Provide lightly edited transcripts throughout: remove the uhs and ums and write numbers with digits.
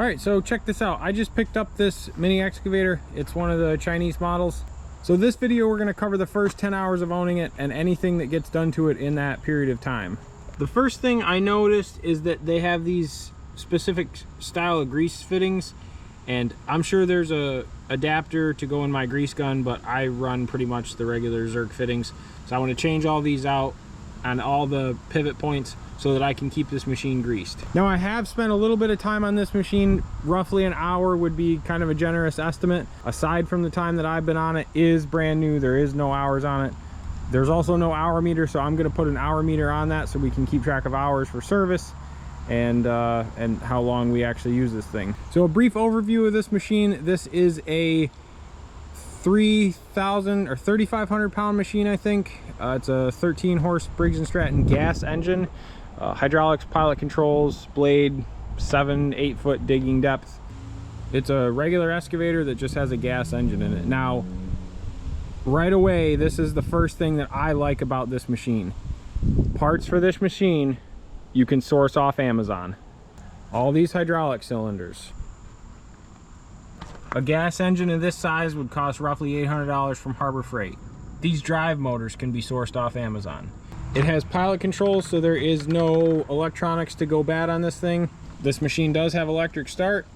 All right, so check this out. I just picked up this mini excavator. It's one of the Chinese models. So this video, we're gonna cover the first 10 hours of owning it and anything that gets done to it in that period of time. The first thing I noticed is that they have these specific style of grease fittings, and I'm sure there's a adapter to go in my grease gun, but I run pretty much the regular Zerk fittings. So I want to change all these out on all the pivot points so that I can keep this machine greased. Now I have spent a little bit of time on this machine. Roughly an hour would be kind of a generous estimate. Aside from the time that I've been on it is brand new, there is no hours on it. There's also no hour meter, so I'm going to put an hour meter on that so we can keep track of hours for service and how long we actually use this thing. So a brief overview of this machine. This is a 3,000 or 3,500 pound machine, I think. It's a 13 horse Briggs & Stratton gas engine, hydraulics, pilot controls, blade, 7-8 foot digging depth. It's a regular excavator that just has a gas engine in it. Now, right away, this is the first thing that I like about this machine. Parts for this machine you can source off Amazon. All these hydraulic cylinders. A gas engine of this size would cost roughly $800 from Harbor Freight. These drive motors can be sourced off Amazon. It has pilot controls, so there is no electronics to go bad on this thing. This machine does have electric start.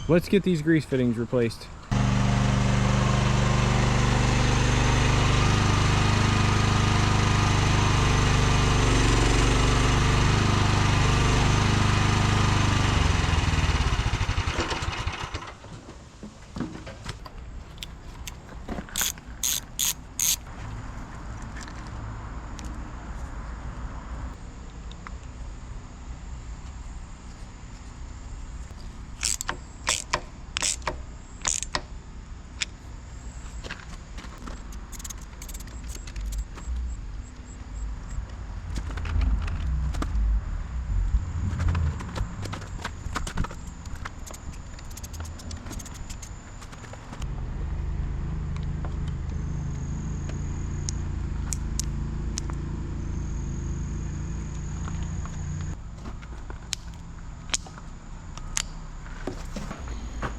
Let's get these grease fittings replaced.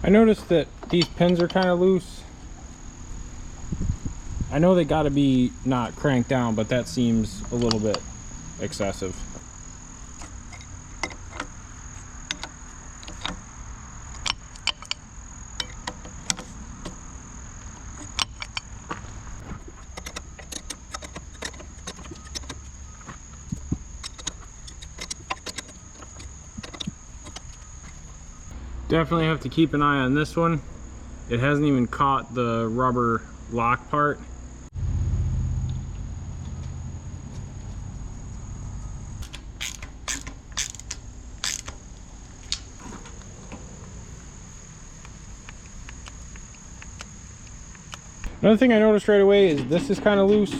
I noticed that these pins are kind of loose. I know they got to be not cranked down, but that seems a little bit excessive. Definitely have to keep an eye on this one. It hasn't even caught the rubber lock part. Another thing I noticed right away is this is kind of loose.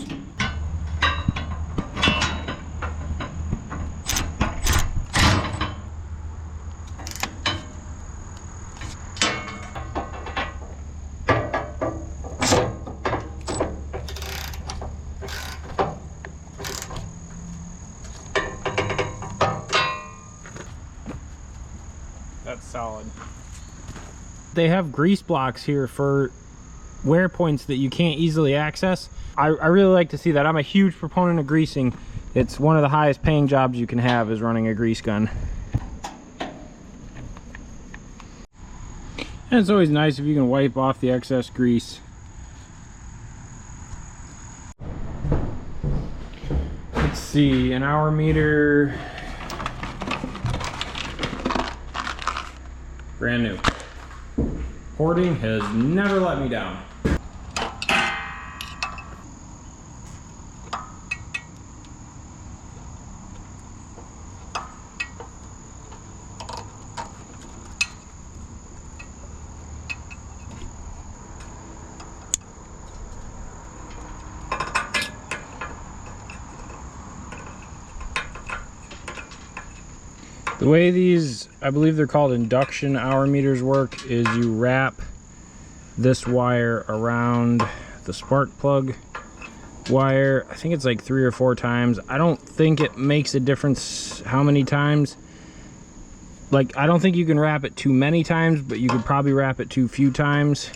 That's solid. They have grease blocks here for wear points that you can't easily access. I really like to see that. I'm a huge proponent of greasing. It's one of the highest paying jobs you can have, is running a grease gun. And it's always nice if you can wipe off the excess grease. Let's see, an hour meter. Brand new. Porting has never let me down. The way these, I believe they're called induction hour meters, work is you wrap this wire around the spark plug, wire. I think it's like 3 or 4 times. I don't think it makes a difference how many times. Like, I don't think you can wrap it too many times, but you could probably wrap it too few times.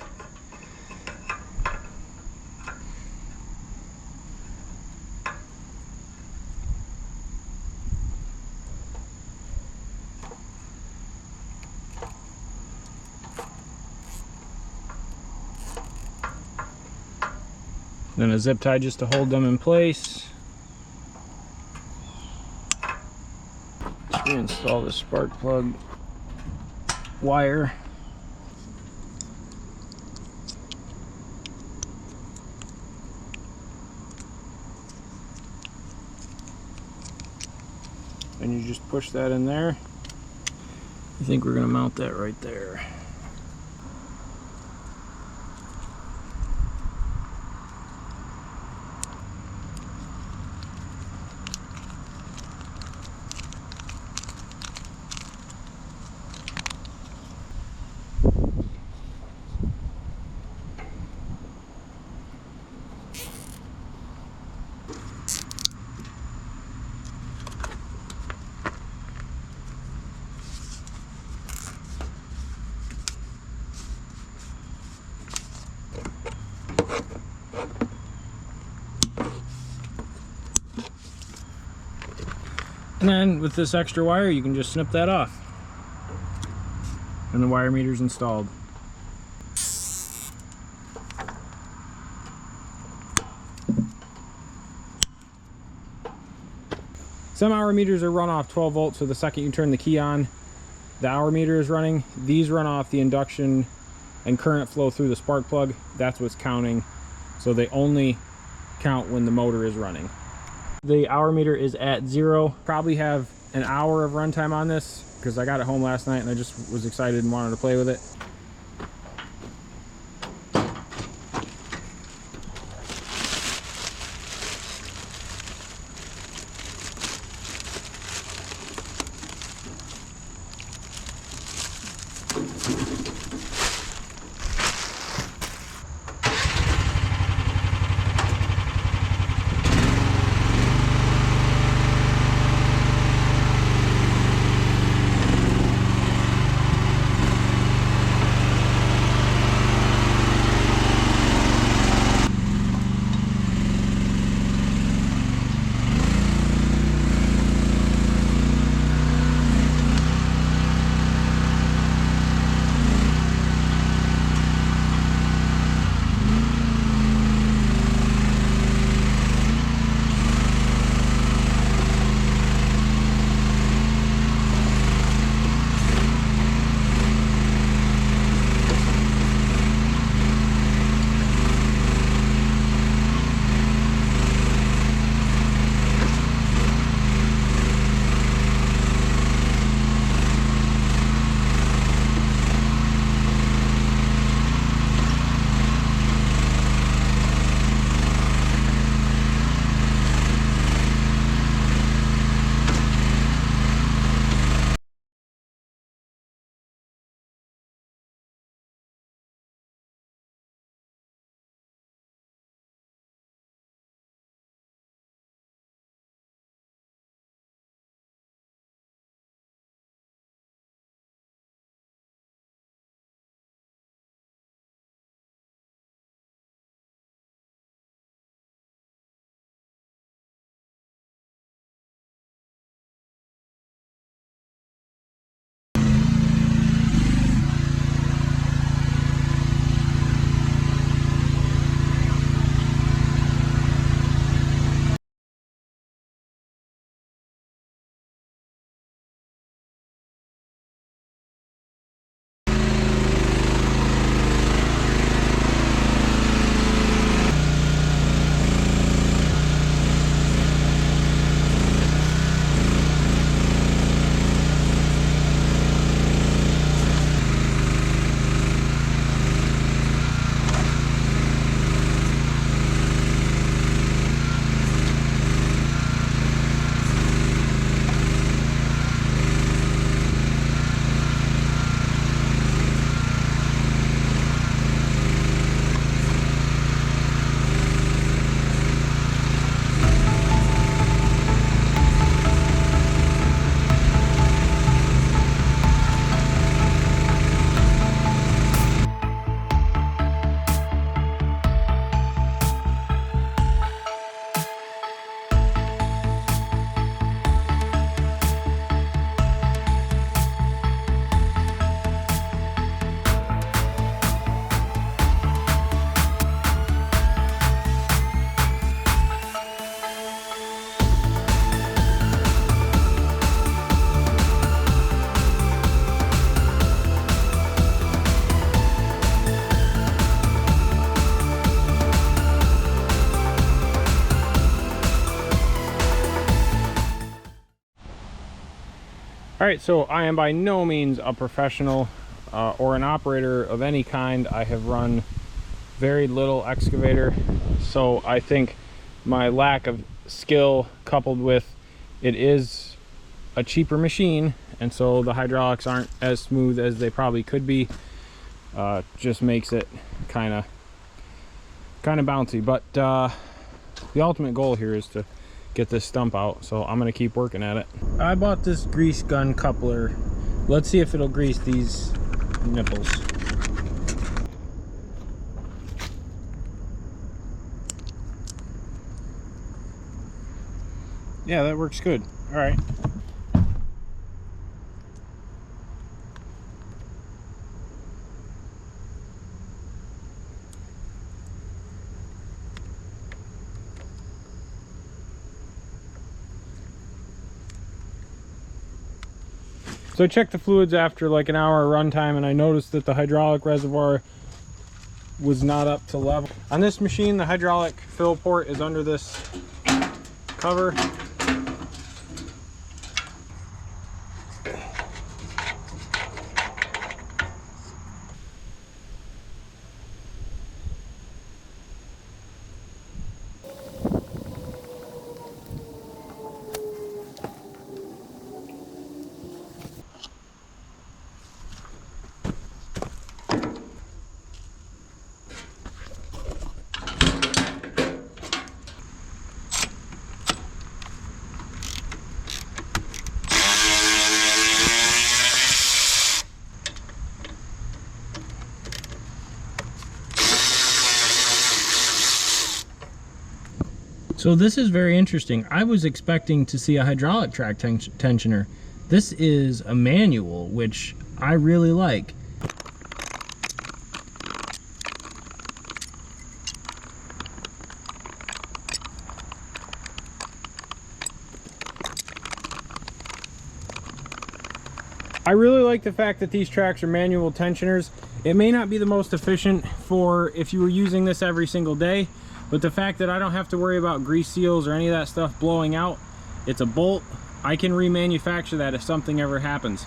Then a zip tie just to hold them in place. Let's reinstall the spark plug wire. And you just push that in there. I think we're gonna mount that right there. And then with this extra wire, you can just snip that off. And the wire meter's installed. Some hour meters are run off 12 volts, so the second you turn the key on, the hour meter is running. These run off the induction and current flow through the spark plug. That's what's counting. So they only count when the motor is running. The hour meter is at 0. Probably have an hour of runtime on this because I got it home last night and I just was excited and wanted to play with it. All right, so I am by no means a professional or an operator of any kind. I have run very little excavator, so I think my lack of skill coupled with it is a cheaper machine, and so the hydraulics aren't as smooth as they probably could be, just makes it kind of bouncy. But the ultimate goal here is to get this stump out, so I'm gonna keep working at it. I bought this grease gun coupler. Let's see if it'll grease these nipples. Yeah, that works good. All right. So I checked the fluids after like an hour of runtime, and I noticed that the hydraulic reservoir was not up to level. On this machine, the hydraulic fill port is under this cover. So this is very interesting. I was expecting to see a hydraulic track tensioner. This is a manual, which I really like. I really like the fact that these tracks are manual tensioners. It may not be the most efficient for if you were using this every single day, but the fact that I don't have to worry about grease seals or any of that stuff blowing out, it's a bolt. I can remanufacture that if something ever happens.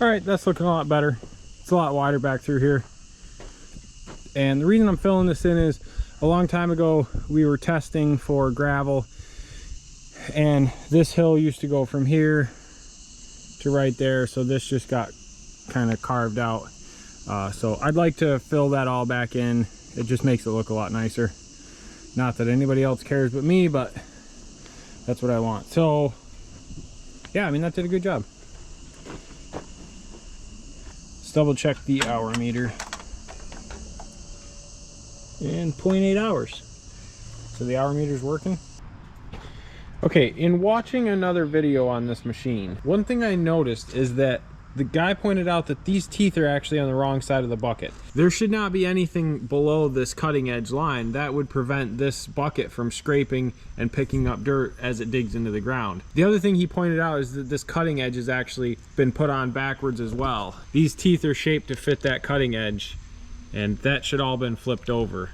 All right, that's looking a lot better. It's a lot wider back through here. And the reason I'm filling this in is a long time ago we were testing for gravel, and this hill used to go from here to right there, so this just got kind of carved out. So I'd like to fill that all back in. It just makes it look a lot nicer. Not that anybody else cares but me, but that's what I want. So yeah, I mean, that did a good job. Let's double check the hour meter. And 0.8 hours. So the hour meter's working. Okay, in watching another video on this machine, one thing I noticed is that the guy pointed out that these teeth are actually on the wrong side of the bucket. There should not be anything below this cutting edge line. That would prevent this bucket from scraping and picking up dirt as it digs into the ground. The other thing he pointed out is that this cutting edge has actually been put on backwards as well. These teeth are shaped to fit that cutting edge, and that should all been flipped over.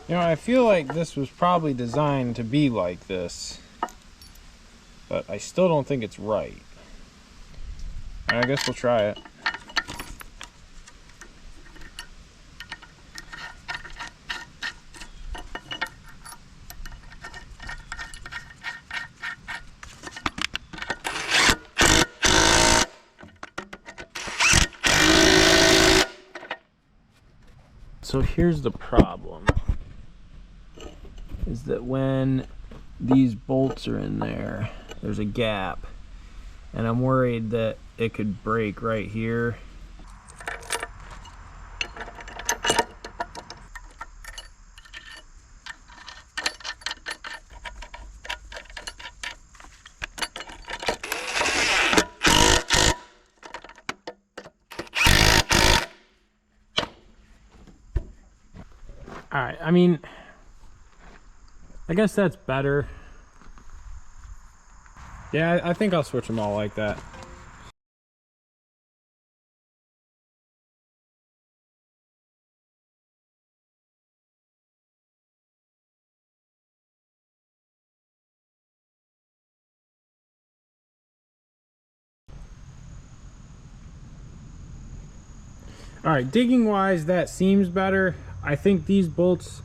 You know, I feel like this was probably designed to be like this, but I still don't think it's right. I guess we'll try it. So here's the problem, is that when these bolts are in there, there's a gap, and I'm worried that it could break right here. All right, I mean, I guess that's better. Yeah, I think I'll switch them all like that. All right, digging wise, that seems better. I think these bolts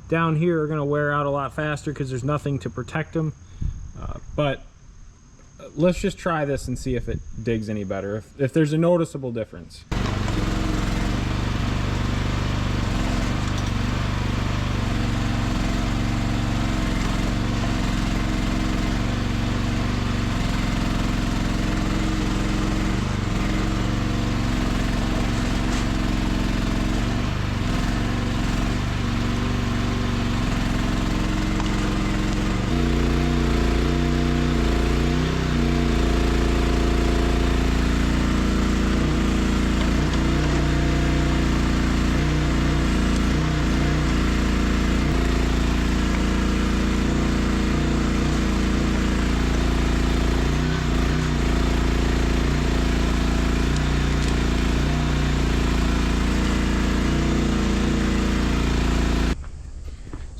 down here are going to wear out a lot faster because there's nothing to protect them. But let's just try this and see if it digs any better, if there's a noticeable difference.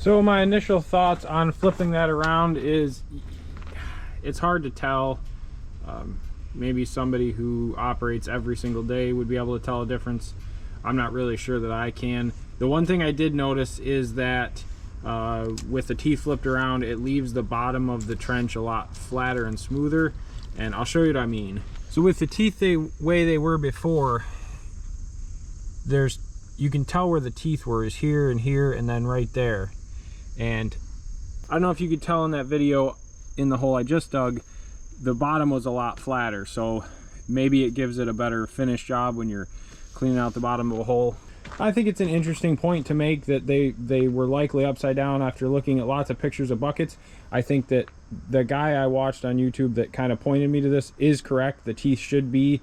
So my initial thoughts on flipping that around is it's hard to tell. Maybe somebody who operates every single day would be able to tell a difference. I'm not really sure that I can. The one thing I did notice is that with the teeth flipped around, it leaves the bottom of the trench a lot flatter and smoother, and I'll show you what I mean. So with the teeth the way they were before, you can tell where the teeth were is here and then right there. And I don't know if you could tell in that video in the hole I just dug, the bottom was a lot flatter, so maybe it gives it a better finish job when you're cleaning out the bottom of a hole. I think it's an interesting point to make that they were likely upside down after looking at lots of pictures of buckets. I think that the guy I watched on YouTube that kind of pointed me to this is correct. The teeth should be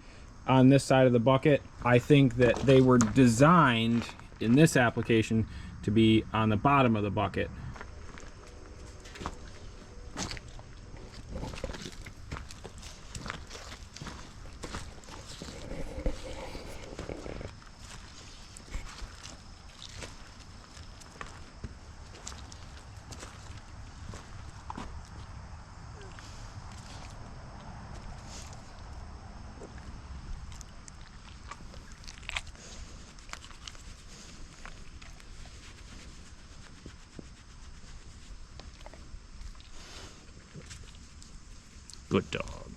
on this side of the bucket. I think that they were designed in this application to be on the bottom of the bucket. Good dog.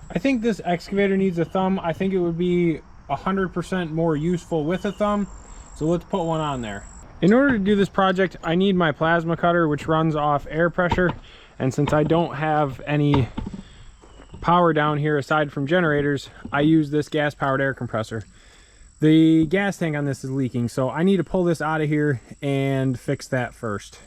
I think this excavator needs a thumb. I think it would be 100% more useful with a thumb. So let's put one on there. In order to do this project, I need my plasma cutter, which runs off air pressure. And since I don't have any power down here aside from generators, I use this gas powered air compressor. The gas tank on this is leaking, so I need to pull this out of here and fix that first.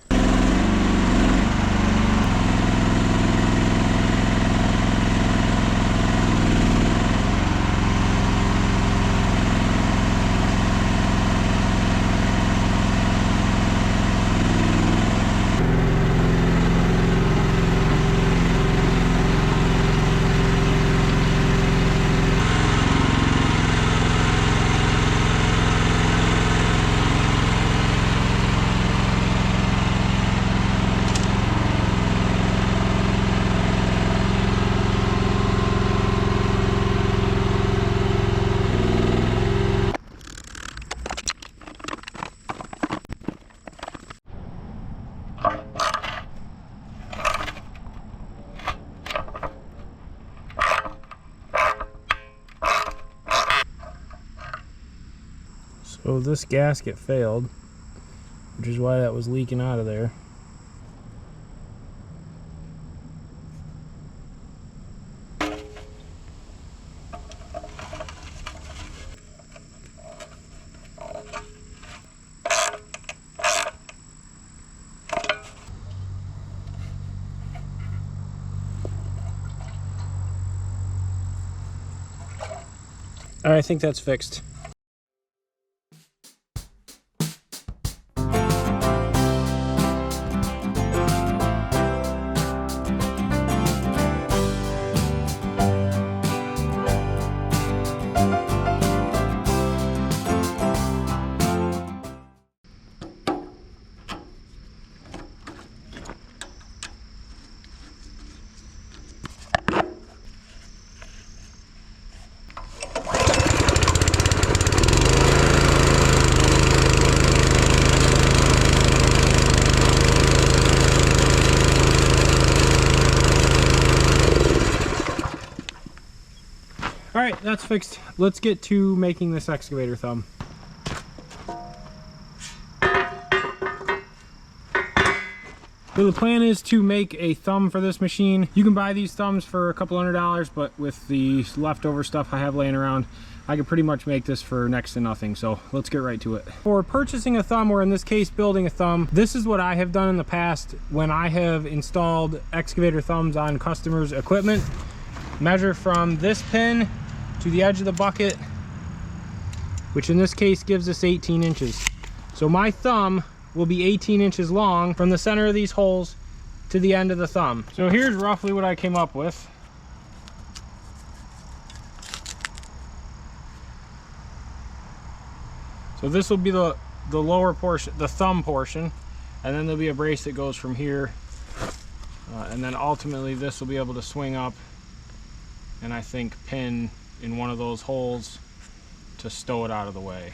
So this gasket failed, which is why that was leaking out of there. All right, I think that's fixed. All right, that's fixed. Let's get to making this excavator thumb. So the plan is to make a thumb for this machine. You can buy these thumbs for a couple $100, but with the leftover stuff I have laying around, I can pretty much make this for next to nothing. So let's get right to it. For purchasing a thumb, or in this case, building a thumb, this is what I have done in the past when I have installed excavator thumbs on customers' equipment. Measure from this pin to the edge of the bucket, which in this case gives us 18 inches. So my thumb will be 18 inches long from the center of these holes to the end of the thumb. So here's roughly what I came up with. So this will be the lower portion, the thumb portion, and then there'll be a brace that goes from here, and then ultimately this will be able to swing up and I think pin in one of those holes to stow it out of the way.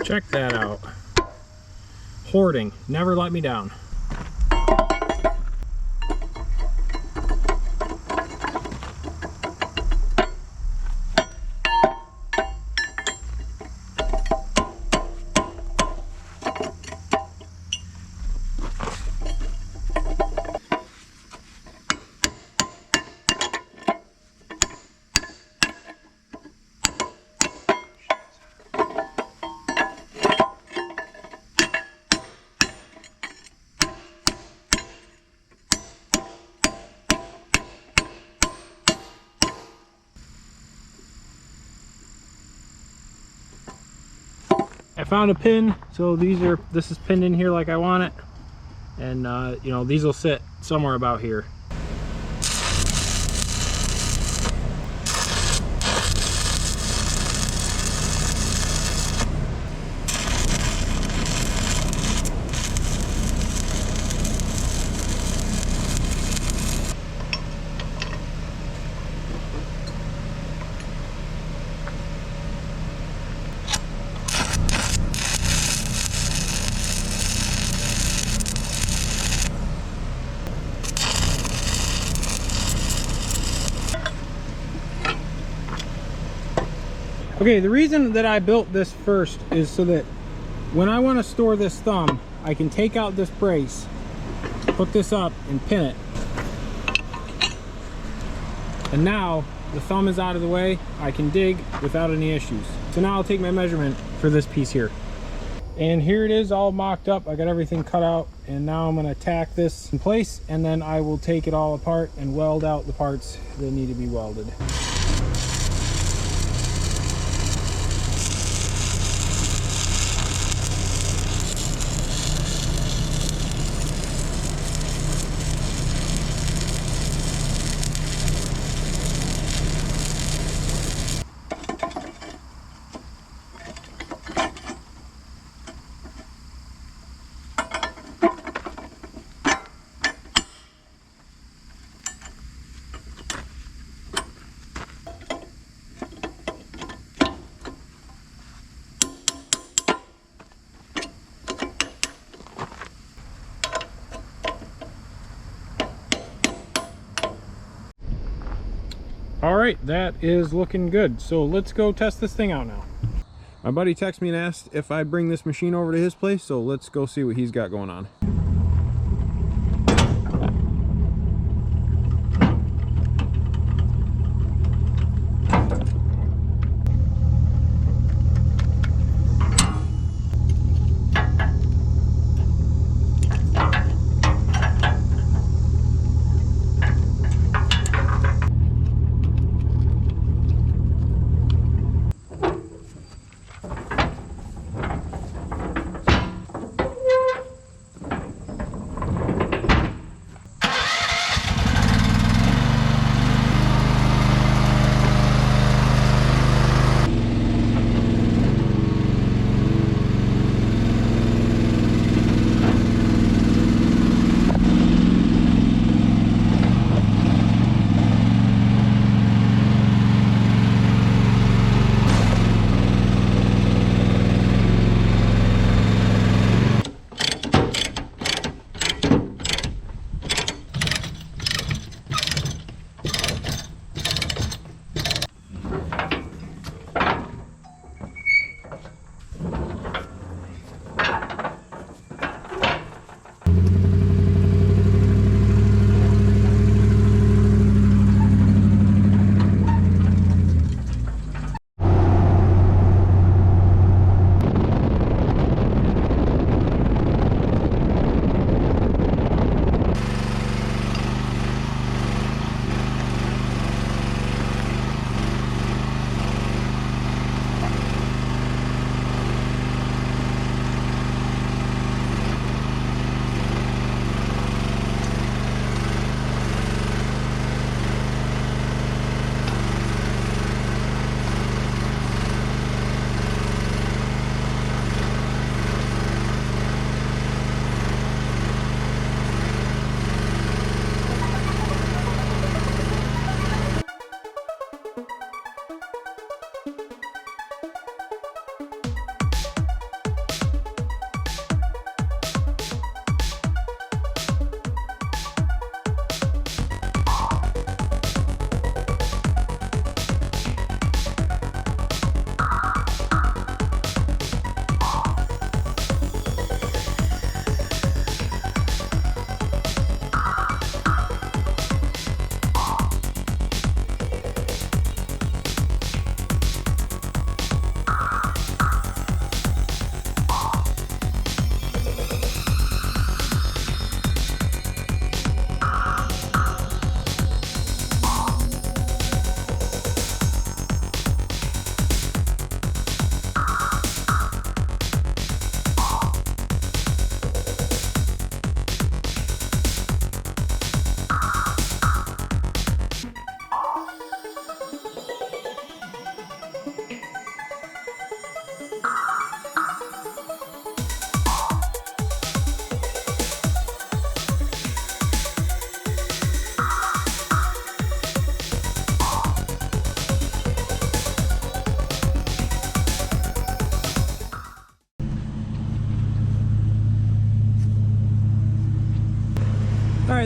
Check that out. Hoarding never let me down. found a pin, so this is pinned in here like I want it, and you know, these will sit somewhere about here. Okay, the reason that I built this first is so that when I want to store this thumb, I can take out this brace, put this up, and pin it. And now the thumb is out of the way, I can dig without any issues. So now I'll take my measurement for this piece here. And here it is, all mocked up. I got everything cut out, and now I'm going to tack this in place, and then I will take it all apart and weld out the parts that need to be welded. All right, that is looking good. So let's go test this thing out now. My buddy texted me and asked if I'd bring this machine over to his place, so let's go see what he's got going on.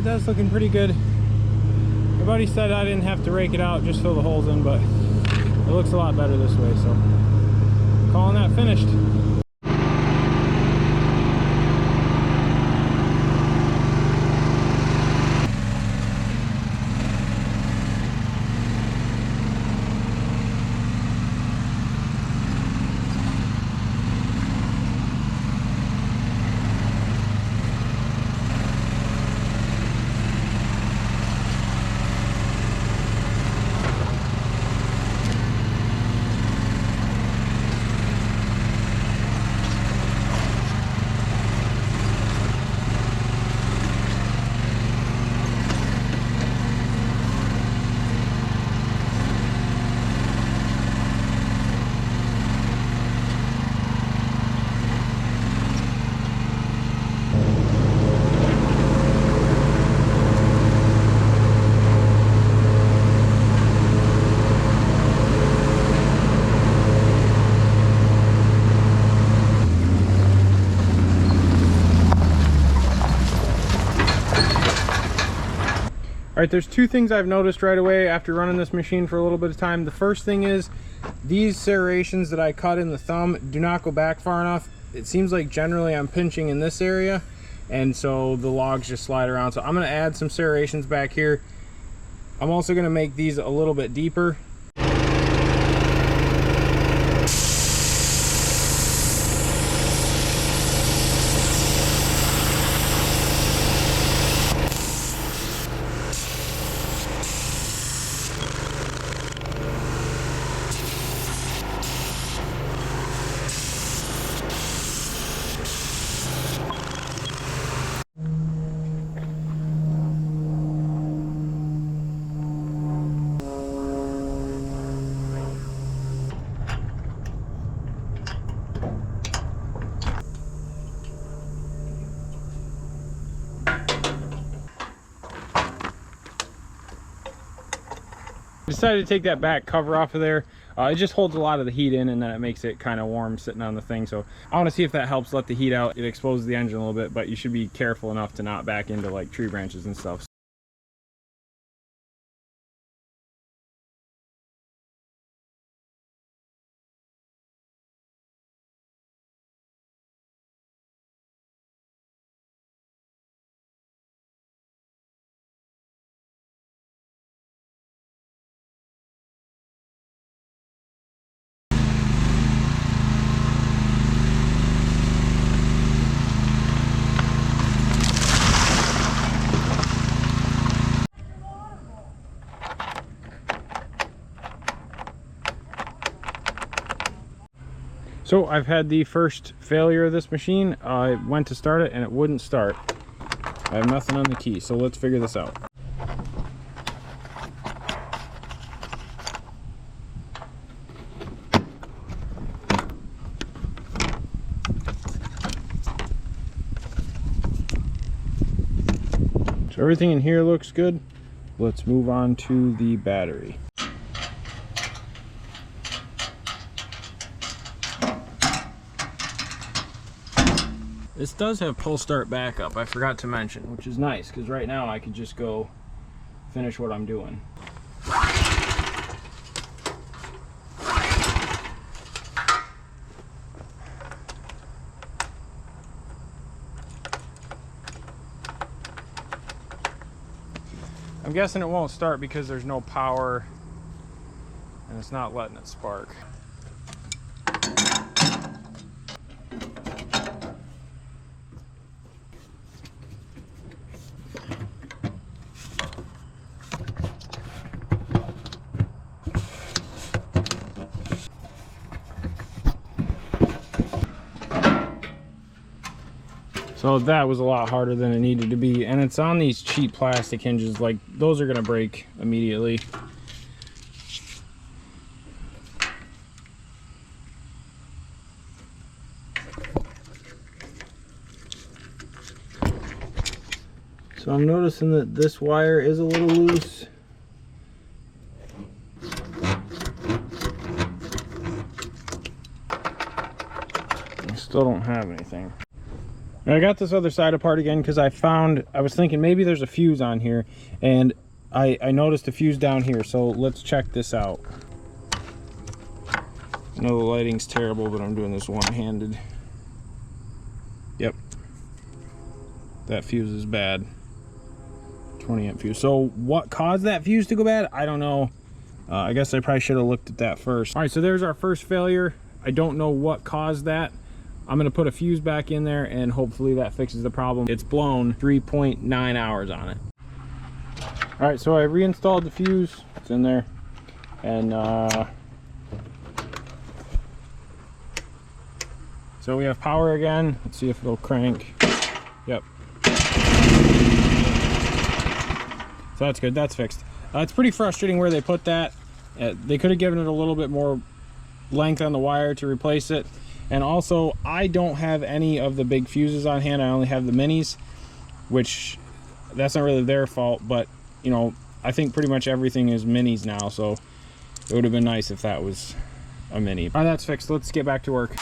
that's looking pretty good. My buddy said I didn't have to rake it out, just fill the holes in, but it looks a lot better this way, so calling that finished. All right, there's two things I've noticed right away after running this machine for a little bit of time. The first thing is these serrations that I cut in the thumb do not go back far enough. It seems like generally I'm pinching in this area, and so the logs just slide around. So I'm gonna add some serrations back here. I'm also gonna make these a little bit deeper. I decided to take that back cover off of there. It just holds a lot of the heat in, and then it makes it kind of warm sitting on the thing. So I want to see if that helps let the heat out. It exposes the engine a little bit, but you should be careful enough to not back into like tree branches and stuff. So I've had the first failure of this machine. I went to start it and it wouldn't start. I have nothing on the key, so let's figure this out. So everything in here looks good. Let's move on to the battery. This does have pull start backup, I forgot to mention, which is nice because right now I could just go finish what I'm doing. I'm guessing it won't start because there's no power and it's not letting it spark. So that was a lot harder than it needed to be, and it's on these cheap plastic hinges. Like, those are gonna break immediately. So I'm noticing that this wire is a little loose. I still don't have anything. I got this other side apart again because I was thinking maybe there's a fuse on here, and I noticed a fuse down here, so let's check this out. I know the lighting's terrible, but I'm doing this one-handed. Yep. That fuse is bad. 20 amp fuse. So what caused that fuse to go bad? I don't know. I guess I probably should have looked at that first. All right, so there's our first failure. I don't know what caused that. I'm gonna put a fuse back in there and hopefully that fixes the problem. It's blown 3.9 hours on it. All right, so I reinstalled the fuse. It's in there. And so we have power again. Let's see if it'll crank. Yep. So that's good, that's fixed. It's pretty frustrating where they put that. They could have given it a little bit more length on the wire to replace it. And also, I don't have any of the big fuses on hand. I only have the minis, which that's not really their fault, but you know, I think pretty much everything is minis now, so it would have been nice if that was a mini. All right, that's fixed. Let's get back to work.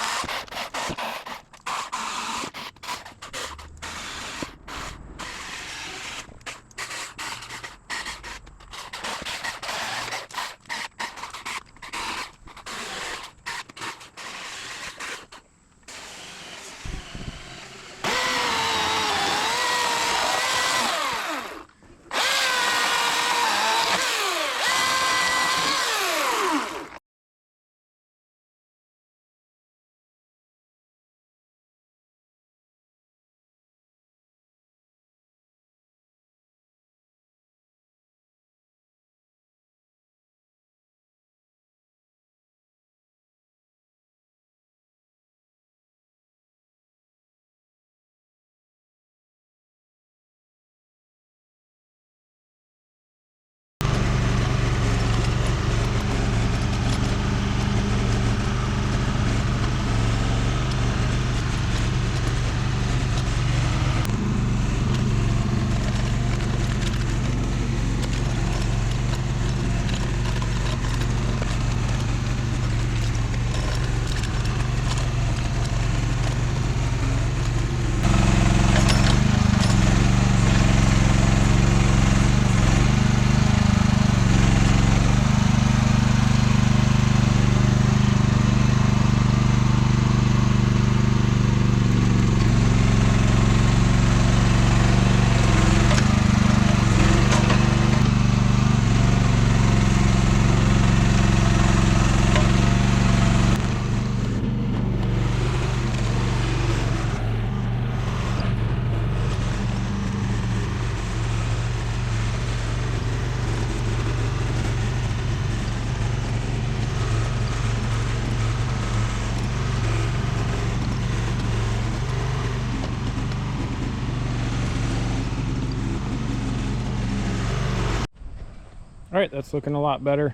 All right, that's looking a lot better.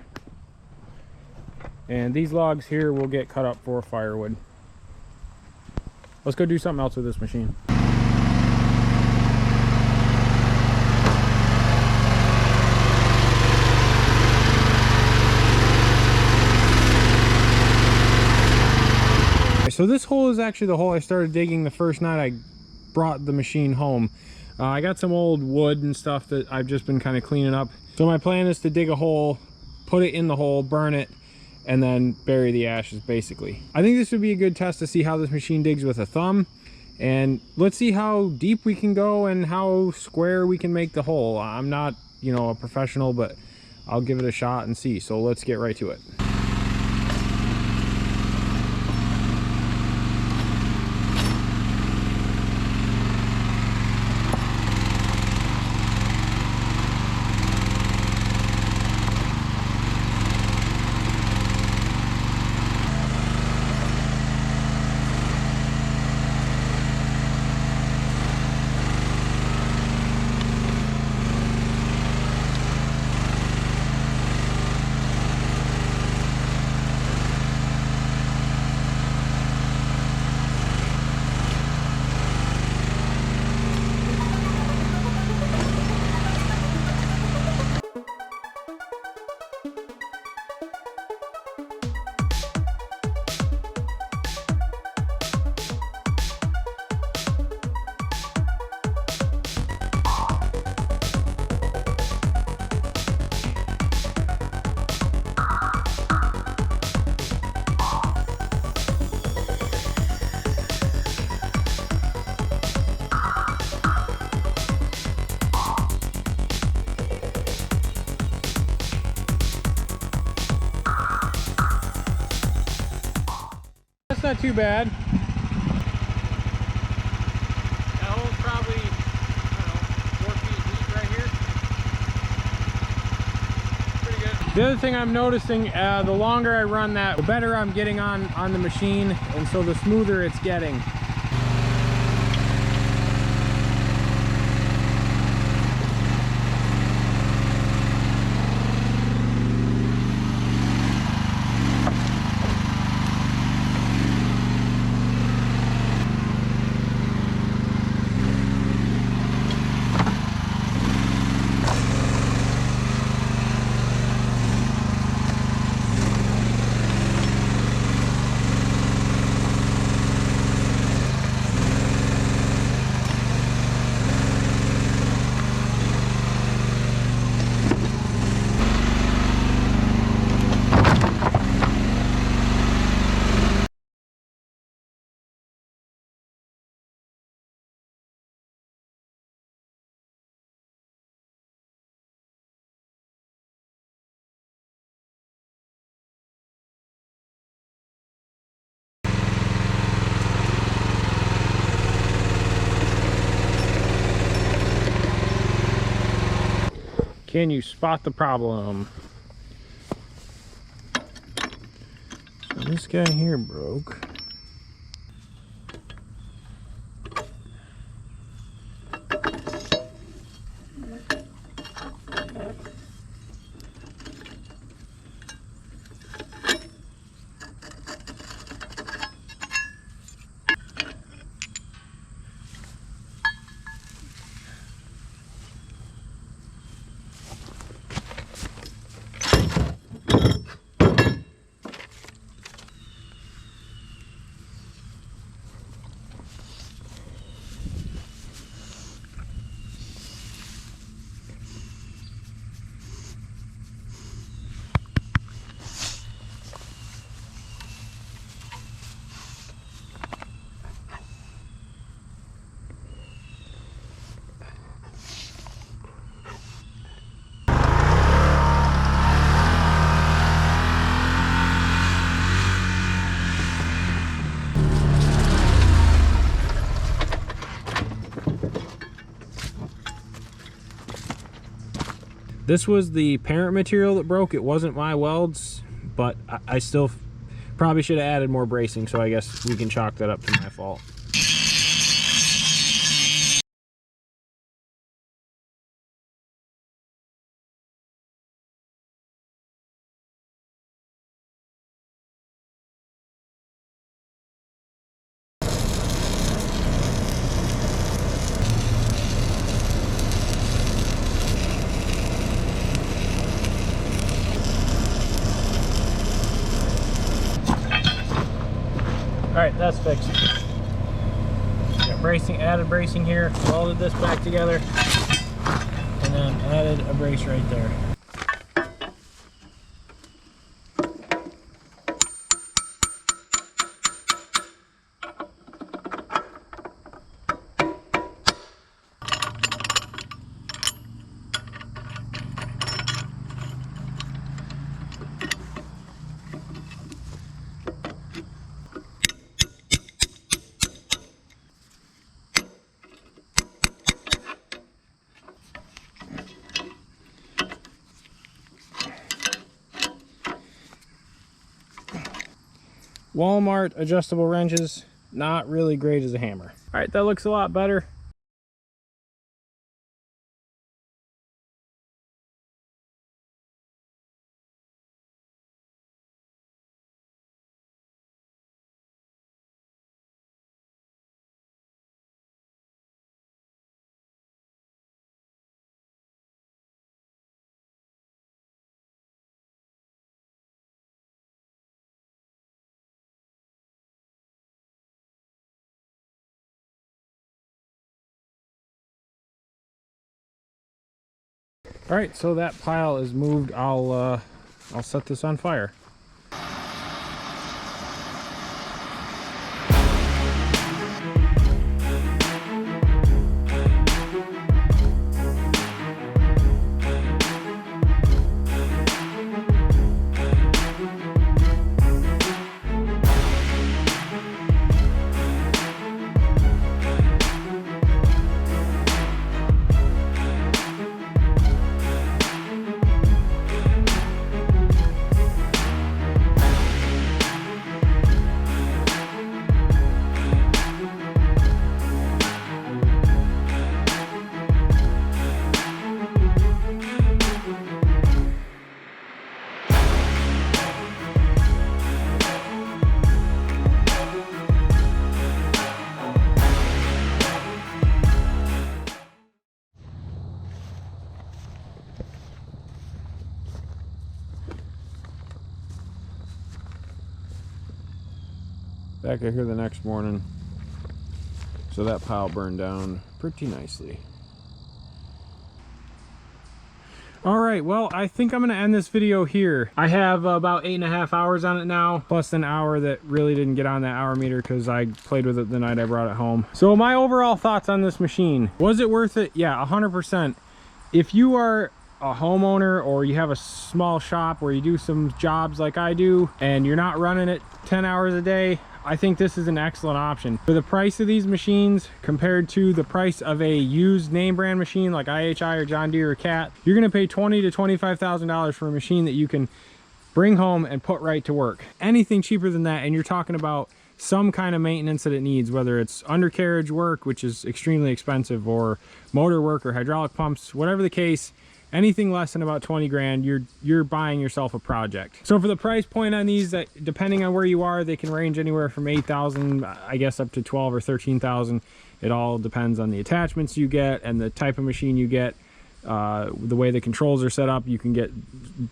And these logs here will get cut up for firewood. Let's go do something else with this machine. So this hole is actually the hole I started digging the first night I brought the machine home. I got some old wood and stuff that I've just been kind of cleaning up. So my plan is to dig a hole, put it in the hole, burn it, and then bury the ashes basically. I think this would be a good test to see how this machine digs with a thumb, and let's see how deep we can go and how square we can make the hole. I'm not, you know, a professional, but I'll give it a shot and see. So let's get right to it. not too bad. That hole's probably, I don't know, 4 feet deep right here. Pretty good. The other thing I'm noticing, the longer I run that, the better I'm getting on the machine, and so the smoother it's getting. Can you spot the problem? So this guy here broke. This was the parent material that broke. It wasn't my welds, but I still probably should have added more bracing, so I guess we can chalk that up to my fault. Alright, that's fixed. Got bracing, added bracing here, welded this back together, and then added a brace right there. Walmart adjustable wrenches, not really great as a hammer. All right, that looks a lot better. All right, so that pile is moved. I'll set this on fire. Back out here the next morning. So that pile burned down pretty nicely. Alright, well, I think I'm going to end this video here. I have about 8.5 hours on it now, plus an hour that really didn't get on that hour meter because I played with it the night I brought it home. So my overall thoughts on this machine. Was it worth it? Yeah, 100%. If you are a homeowner or you have a small shop where you do some jobs like I do and you're not running it 10 hours a day, I think this is an excellent option. For the price of these machines compared to the price of a used name brand machine like IHI or John Deere or Cat, you're going to pay $20,000 to $25,000 for a machine that you can bring home and put right to work. Anything cheaper than that, and you're talking about some kind of maintenance that it needs, whether it's undercarriage work, which is extremely expensive, or motor work or hydraulic pumps, whatever the case, anything less than about 20 grand, you're buying yourself a project. So for the price point on these, depending on where you are, they can range anywhere from 8,000, I guess, up to 12 or 13,000. It all depends on the attachments you get and the type of machine you get. The way the controls are set up, you can get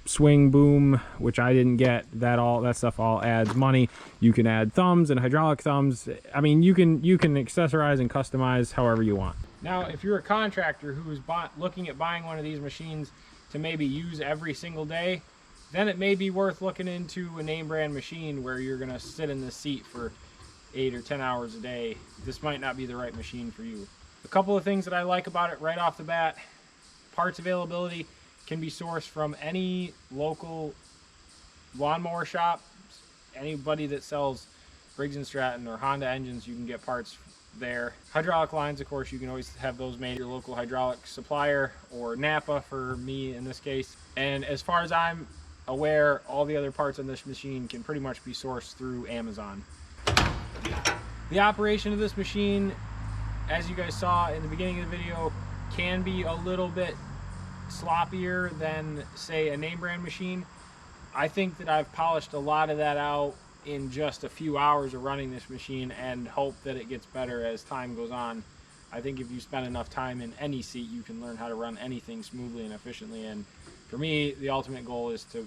swing boom, which I didn't get. That stuff all adds money. You can add thumbs and hydraulic thumbs. I mean, you can accessorize and customize however you want. Now, if you're a contractor who's looking at buying one of these machines to maybe use every single day, then it may be worth looking into a name brand machine where you're going to sit in the seat for 8 or 10 hours a day. This might not be the right machine for you. A couple of things that I like about it right off the bat: parts availability can be sourced from any local lawnmower shop. Anybody that sells Briggs & Stratton or Honda engines, you can get parts there. Hydraulic lines, of course, you can always have those made at your local hydraulic supplier, or Napa for me in this case. And as far as I'm aware, all the other parts on this machine can pretty much be sourced through Amazon. The operation of this machine, as you guys saw in the beginning of the video, can be a little bit sloppier than, say, a name brand machine. I think that I've polished a lot of that out in just a few hours of running this machine, and hope that it gets better as time goes on. I think if you spend enough time in any seat, you can learn how to run anything smoothly and efficiently. And for me, the ultimate goal is to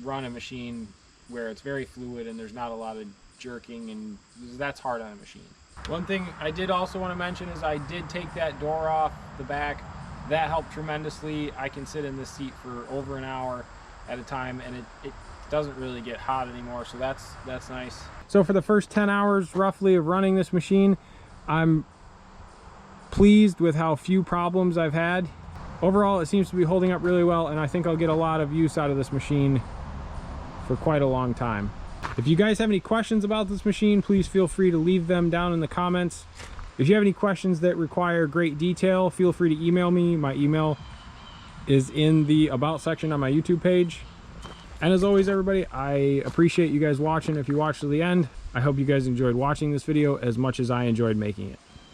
run a machine where it's very fluid and there's not a lot of jerking, and that's hard on a machine. One thing I did also want to mention is I did take that door off the back. That helped tremendously. I can sit in this seat for over an hour at a time, and it doesn't really get hot anymore, so that's nice. So for the first 10 hours roughly of running this machine, I'm pleased with how few problems I've had. Overall, it seems to be holding up really well, and I think I'll get a lot of use out of this machine for quite a long time. If you guys have any questions about this machine, please feel free to leave them down in the comments. If you have any questions that require great detail, feel free to email me. My email is in the About section on my YouTube page. And as always, everybody, I appreciate you guys watching. If you watched to the end, I hope you guys enjoyed watching this video as much as I enjoyed making it.